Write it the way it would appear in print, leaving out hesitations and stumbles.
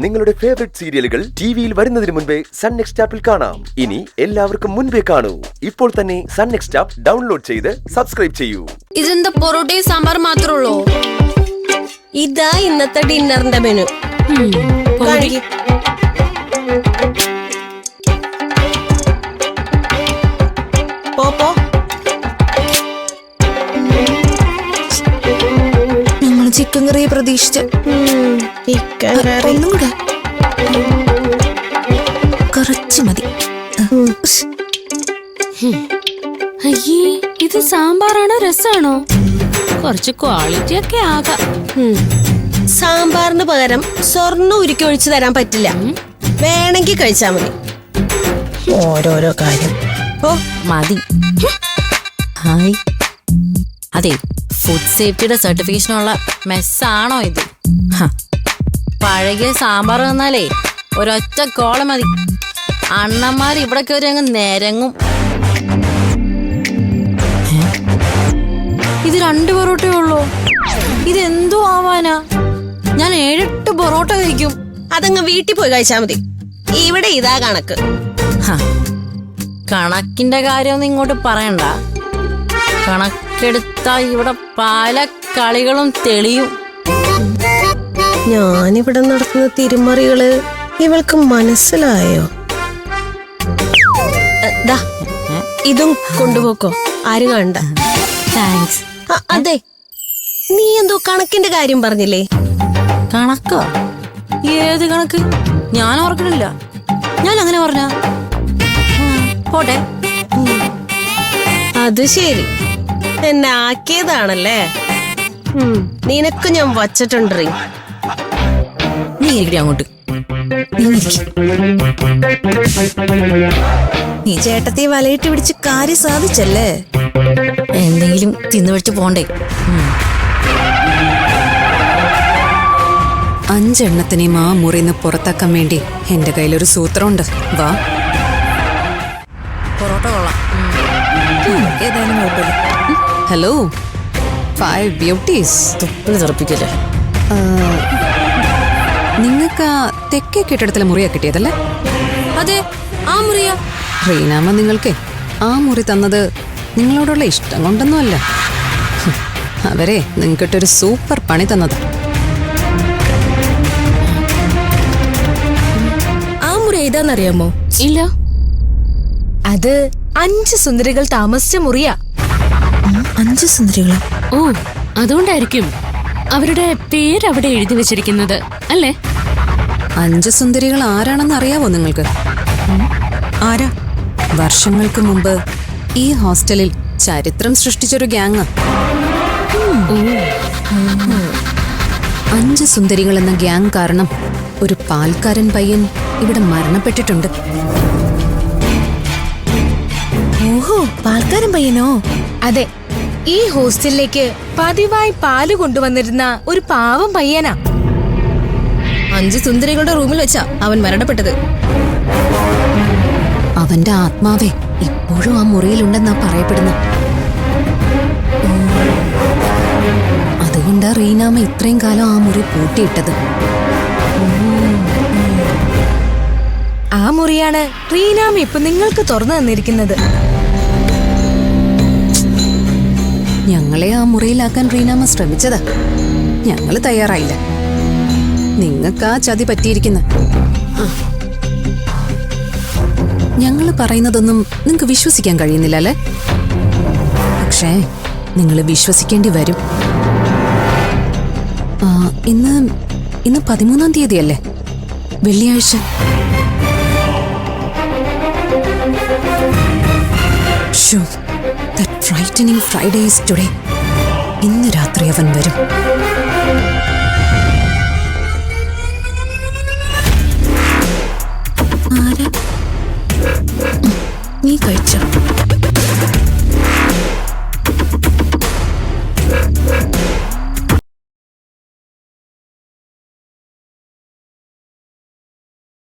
നിങ്ങളുടെ ഫേവറേറ്റ് സീരിയലുകൾ ടിവിയിൽ വരുന്നതിന് മുൻപേ സൺ നെക്സ്റ്റ് ആപ്പിൽ കാണാം. ഇനി എല്ലാവർക്കും മുൻപേ കാണൂ. ഇപ്പോൾ തന്നെ സൺ നെക്സ്റ്റ് ആപ്പ് ഡൗൺലോഡ് ചെയ്ത് സബ്സ്ക്രൈബ് ചെയ്യൂ. ഇതെന്താ പൊറോട്ടയും സാമ്പാർ മാത്രമേ ഉള്ളൂ? ഇതാ ഇന്നത്തെ ഡിന്നറിന്റെ മെനു. പോപ്പോ ഞങ്ങൾ ചിക്കൻ കറി പ്രതീക്ഷിച്ച്. ചിക്കൻ കറി ഒന്നും കൂടെ കുറച്ച് മതി. അയ്യേ, ഇത് സാമ്പാറാണോ രസാണോ? കുറച്ച് ക്വാളിറ്റി ഒക്കെ ആകാം. സാമ്പാറിന് പകരം സ്വർണ്ണം ഉരുക്കി ഒഴിച്ചു തരാൻ പറ്റില്ല. വേണമെങ്കിൽ കഴിച്ചാ മതി. ഓരോരോ കാര്യം. ഓ മതി. ഹായ്, അതെ, ഫുഡ് സേഫ്റ്റിയുടെ സർട്ടിഫിക്കേഷനുള്ള മെസ്സാണോ ഇത്? പഴകിയ സാമ്പാർ തന്നാലേ ഒരൊറ്റ കോള മതി. അണ്ണന്മാർ ഇവിടെ കയറി അങ്ങ് നിരങ്ങും. ഇത് 2 പൊറോട്ടയേ ഉള്ളൂ. ഇതെന്തോ ആവാനാ? ഞാൻ 7-8 പൊറോട്ട കഴിക്കും. അതങ്ങ് വീട്ടിൽ പോയി കഴിച്ചാ മതി. ഇവിടെ ഇതാ കണക്ക്. കണക്കിന്റെ കാര്യമൊന്നും ഇങ്ങോട്ട് പറയണ്ട. കണക്കെടുത്താ ഇവിടെ പല കളികളും തെളിയും. ഞാനിവിടെ നടത്തുന്ന തിരുമറികള് ഇവൾക്ക് മനസ്സിലായോ? ഇതും കൊണ്ടുപോക്കോ, ആരും കണ്ട. താങ്ക്സ്. അതെ, നീ എന്തോ കണക്കിന്റെ കാര്യം പറഞ്ഞില്ലേ? കണക്കോ? ഏത് കണക്ക്? ഞാൻ ഓർക്കണില്ല. ഞാൻ അങ്ങനെ പറഞ്ഞ പോട്ടെ. അത് ശരി, എന്നെ ആക്കിയതാണല്ലേ. നിനക്ക് ഞാൻ വച്ചിട്ടുണ്ട്. നീ ഇരിക്കടി അങ്ങോട്ട്. നീ ചേട്ടത്തെ വലയിട്ട് പിടിച്ച് കാര്യം സാധിച്ചല്ലേ? എന്തെങ്കിലും തിന്നുവെച്ച് പോണ്ടേ? 5 എണ്ണത്തിനെയും ആ മുറിന്ന് പുറത്താക്കാൻ വേണ്ടി എന്റെ കയ്യിലൊരു സൂത്രമുണ്ട്. വാ. പൊറോട്ട കൊള്ളാം. ഏതായാലും കുഴപ്പമില്ല. Hello 5 beauties. തെറപ്പിക്കല്ലേ? നിങ്ങൾക്ക് ആ തെക്കേ കെട്ടിടത്തിലെ മുറിയാ കിട്ടിയതല്ലേ? അതെ, ആ മുറിയാ. റീനാമ്മ നിങ്ങൾക്ക് ആ മുറി തന്നത് നിങ്ങളോടുള്ള ഇഷ്ടം കൊണ്ടൊന്നുമല്ല. അവരെ നിങ്ങൾക്കിട്ടൊരു സൂപ്പർ പണി തന്നത്. ആ മുറി ഏതാന്നറിയാമോ? ഇല്ല. അത് 5 സുന്ദരികൾ താമസിച്ച മുറിയാ. 5 സുന്ദരികളോ? ഓ, അതുകൊണ്ടായിരിക്കും അവരുടെ പേര് അവിടെ എഴുതി വെച്ചിരിക്കുന്നത് അല്ലേ? 5 സുന്ദരികൾ ആരാണെന്ന് അറിയാവോ നിങ്ങൾക്ക്? ആരാ? വർഷങ്ങൾക്ക് മുമ്പ് ഈ ഹോസ്റ്റലിൽ ചരിത്രം സൃഷ്ടിച്ചൊരു ഗ്യാങ്. 5 സുന്ദരികൾ എന്ന ഗ്യാങ് കാരണം ഒരു പാൽക്കാരൻ പയ്യൻ ഇവിടെ മരണപ്പെട്ടിട്ടുണ്ട്. ഓഹോ, പാൽക്കാരൻ പയ്യനോ? അതെ, ഈ ഹോസ്റ്റലിലേക്ക് പതിവായി പാല് കൊണ്ടുവന്നിരുന്ന ഒരു പാവം പയ്യനാ. 5 സുന്ദരികളുടെ റൂമിൽ വെച്ചാ അവൻ മരണപ്പെട്ടത്. അവന്റെ ആത്മാവേ ഇപ്പോഴും ആ മുറിയിലുണ്ടെന്നാ പറയപ്പെടുന്നു. അതുകൊണ്ടാ റീനാമ്മ ഇത്രയും കാലം ആ മുറി പൂട്ടിയിട്ടത്. ആ മുറിയാണ് റീനാമ്മ ഇപ്പൊ നിങ്ങൾക്ക് തുറന്നു തന്നിരിക്കുന്നത്. ഞങ്ങളെ ആ മുറിയിലാക്കാൻ റീനാമ്മ ശ്രമിച്ചതാ. ഞങ്ങള് തയ്യാറായില്ല. നിങ്ങൾക്ക് ആ ചതി പറ്റിയിരിക്കുന്ന. ഞങ്ങള് പറയുന്നതൊന്നും നിങ്ങൾക്ക് വിശ്വസിക്കാൻ കഴിയുന്നില്ല അല്ലേ? പക്ഷേ നിങ്ങൾ വിശ്വസിക്കേണ്ടി വരും. ഇന്ന് 13-ാം തീയതിയല്ലേ? വെള്ളിയാഴ്ച. That frightening Friday is today. ഇന്ന് രാത്രി അവൻ വരും. നീ കഴിച്ചോ?